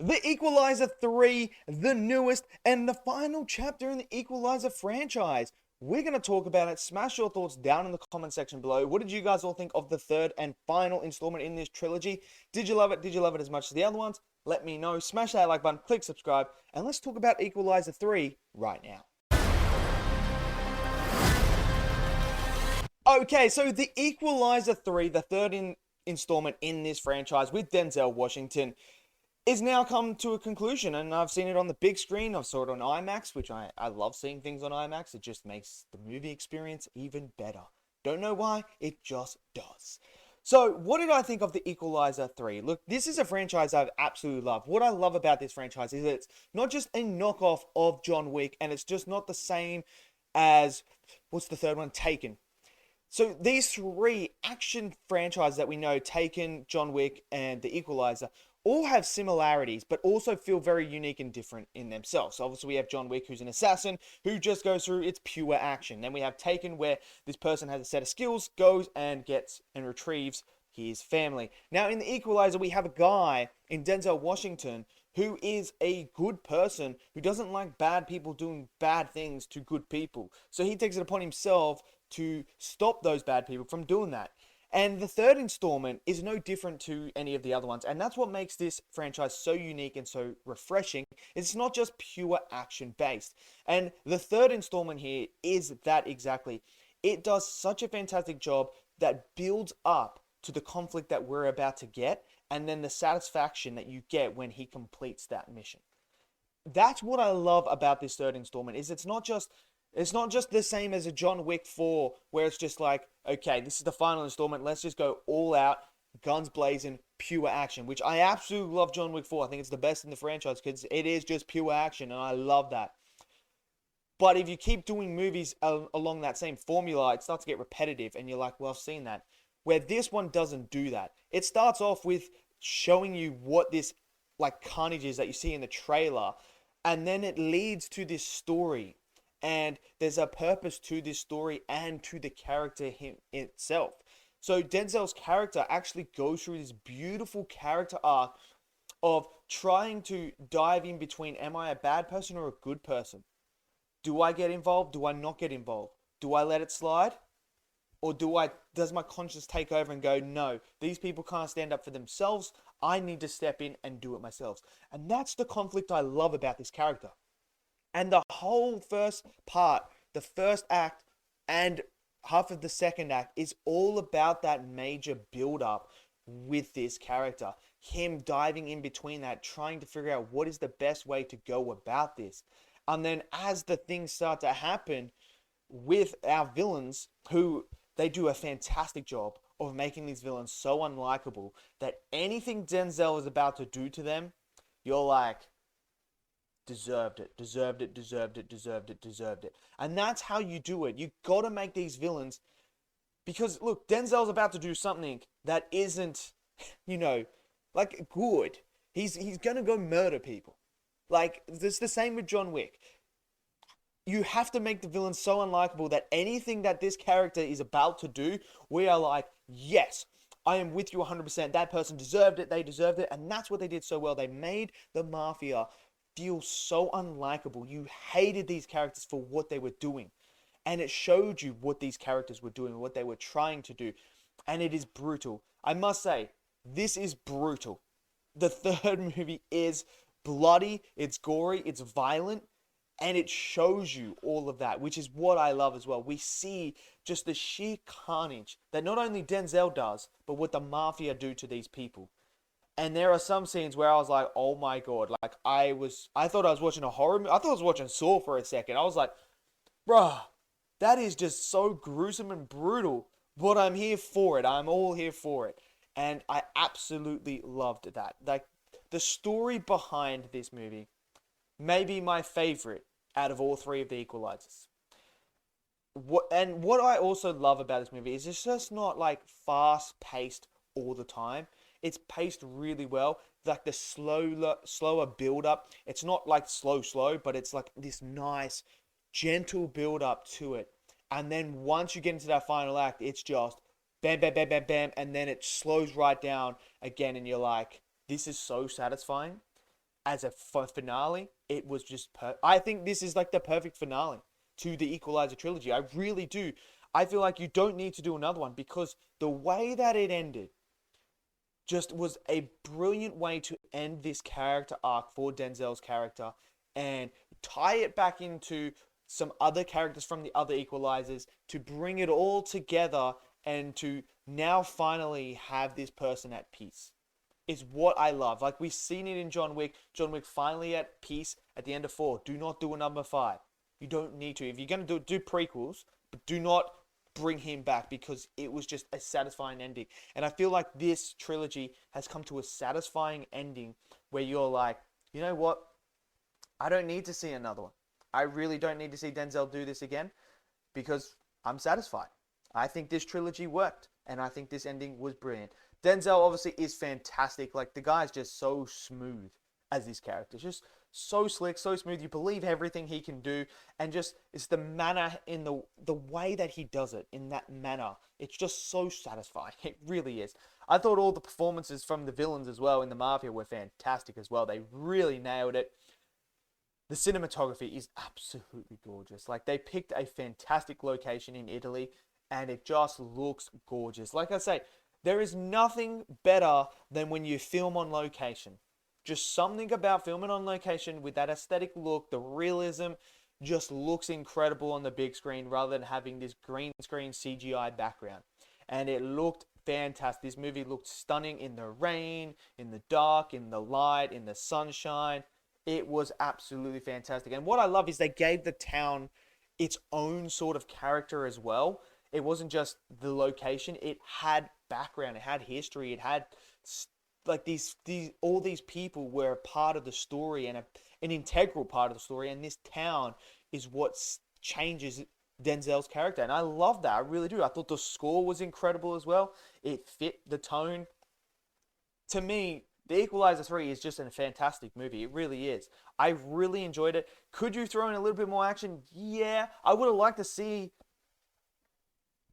The Equalizer 3, the newest and the final chapter in the Equalizer franchise. We're going to talk about it. Smash your thoughts down in the comment section below. What did you guys all think of the third and final installment in this trilogy? Did you love it? Did you love it as much as the other ones? Let me know. Smash that like button, click subscribe, and let's talk about Equalizer 3 right now. Okay, so the Equalizer 3, the third installment in this franchise with Denzel Washington, is now come to a conclusion, and I've seen it on the big screen. I've saw it on IMAX, which I love seeing things on IMAX. It just makes the movie experience even better. Don't know why, it just does. So, what did I think of the Equalizer 3? Look, this is a franchise I've absolutely loved. What I love about this franchise is that it's not just a knockoff of John Wick, and it's just not the same as, what's the third one? Taken. So these three action franchises that we know, Taken, John Wick, and The Equalizer, all have similarities, but also feel very unique and different in themselves. So obviously, we have John Wick, who's an assassin, who just goes through its pure action. Then we have Taken, where this person has a set of skills, goes and gets and retrieves his family. Now, in The Equalizer, we have a guy in Denzel Washington who is a good person, who doesn't like bad people doing bad things to good people. So he takes it upon himself to stop those bad people from doing that. And the third installment is no different to any of the other ones. And that's what makes this franchise so unique and so refreshing. It's not just pure action based. And the third installment here is that exactly. It does such a fantastic job that builds up to the conflict that we're about to get, and then the satisfaction that you get when he completes that mission. That's what I love about this third installment. Is it's not just the same as a John Wick 4, where it's just like, okay, this is the final installment, let's just go all out, guns blazing, pure action, which I absolutely love. John Wick 4, I think it's the best in the franchise because it is just pure action, and I love that. But if you keep doing movies along that same formula, it starts to get repetitive, and you're like, well, I've seen that. Where this one doesn't do that. It starts off with showing you what this like carnage is that you see in the trailer, and then it leads to this story. And there's a purpose to this story and to the character itself. So Denzel's character actually goes through this beautiful character arc of trying to dive in between, am I a bad person or a good person? Do I get involved? Do I not get involved? Do I let it slide? Or does my conscience take over and go, no, these people can't stand up for themselves. I need to step in and do it myself. And that's the conflict I love about this character. And the whole first part, the first act and half of the second act is all about that major build-up with this character. Him diving in between that, trying to figure out what is the best way to go about this. And then as the things start to happen with our villains, who they do a fantastic job of making these villains so unlikable that anything Denzel is about to do to them, you're like, deserved it, deserved it, deserved it, deserved it, deserved it. And that's how you do it. You got to make these villains, because look, Denzel's about to do something that isn't, like good. He's gonna go murder people. Like, it's the same with John Wick. You have to make the villains so unlikable that anything that this character is about to do, we are like, yes, I am with you 100%. That person deserved it, they deserved it, and that's what they did so well. They made the mafia feel so unlikable. You hated these characters for what they were doing. And it showed you what these characters were doing, what they were trying to do. And it is brutal. I must say, this is brutal. The third movie is bloody, it's gory, it's violent, and it shows you all of that, which is what I love as well. We see just the sheer carnage that not only Denzel does, but what the mafia do to these people. And there are some scenes where I was like, oh my god, like I thought I was watching a horror movie. I thought I was watching Saw for a second. I was like, bruh, that is just so gruesome and brutal, but I'm here for it. I'm all here for it. And I absolutely loved that. Like, the story behind this movie may be my favorite out of all three of the Equalizers. What I also love about this movie is it's just not like fast paced all the time. It's paced really well. Like the slower build up. It's not like slow, but it's like this nice, gentle build up to it. And then once you get into that final act, it's just bam, bam, bam, bam, bam, and then it slows right down again, and you're like, this is so satisfying. as a finale, it was just I think this is like the perfect finale to the Equalizer trilogy. I really do. I feel like you don't need to do another one because the way that it ended just was a brilliant way to end this character arc for Denzel's character and tie it back into some other characters from the other Equalizers to bring it all together and to now finally have this person at peace. Is what I love. Like, we've seen it in John Wick. John Wick finally at peace at the end of 4. Do not do a number 5. You don't need to. If you're going to do prequels, but do not bring him back because it was just a satisfying ending. And I feel like this trilogy has come to a satisfying ending where you're like, you know what? I don't need to see another one. I really don't need to see Denzel do this again because I'm satisfied. I think this trilogy worked, and I think this ending was brilliant. Denzel obviously is fantastic. Like, the guy's just so smooth as this character. Just so slick, so smooth. You believe everything he can do. And just, it's the manner in the way that he does it, in that manner. It's just so satisfying. It really is. I thought all the performances from the villains as well in the Mafia were fantastic as well. They really nailed it. The cinematography is absolutely gorgeous. Like, they picked a fantastic location in Italy, and it just looks gorgeous. Like I say, there is nothing better than when you film on location. Just something about filming on location with that aesthetic look, the realism, just looks incredible on the big screen rather than having this green screen CGI background. And it looked fantastic. This movie looked stunning in the rain, in the dark, in the light, in the sunshine. It was absolutely fantastic. And what I love is they gave the town its own sort of character as well. It wasn't just the location. It had background. It had history. It had like all these people were a part of the story and an integral part of the story. And this town is what changes Denzel's character. And I love that. I really do. I thought the score was incredible as well. It fit the tone. To me, The Equalizer 3 is just a fantastic movie. It really is. I really enjoyed it. Could you throw in a little bit more action? Yeah. I would have liked to see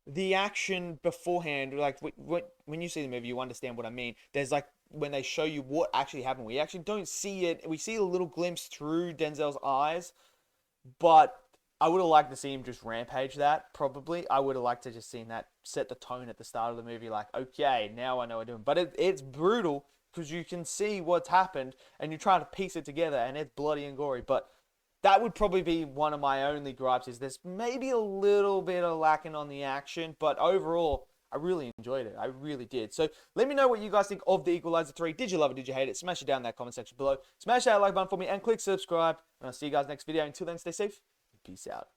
the action beforehand. Like, when you see the movie, you understand what I mean. There's like, when they show you what actually happened, we actually don't see it. We see a little glimpse through Denzel's eyes, but I would have liked to see him just rampage that, probably. I would have liked to just seen that set the tone at the start of the movie, like, okay, now I know what I'm doing. But it's brutal, because you can see what's happened, and you're trying to piece it together, and it's bloody and gory. But that would probably be one of my only gripes, is there's maybe a little bit of lacking on the action, but overall, I really enjoyed it. I really did. So let me know what you guys think of The Equalizer 3. Did you love it? Did you hate it? Smash it down in that comment section below. Smash that like button for me, and click subscribe. And I'll see you guys next video. Until then, stay safe. Peace out.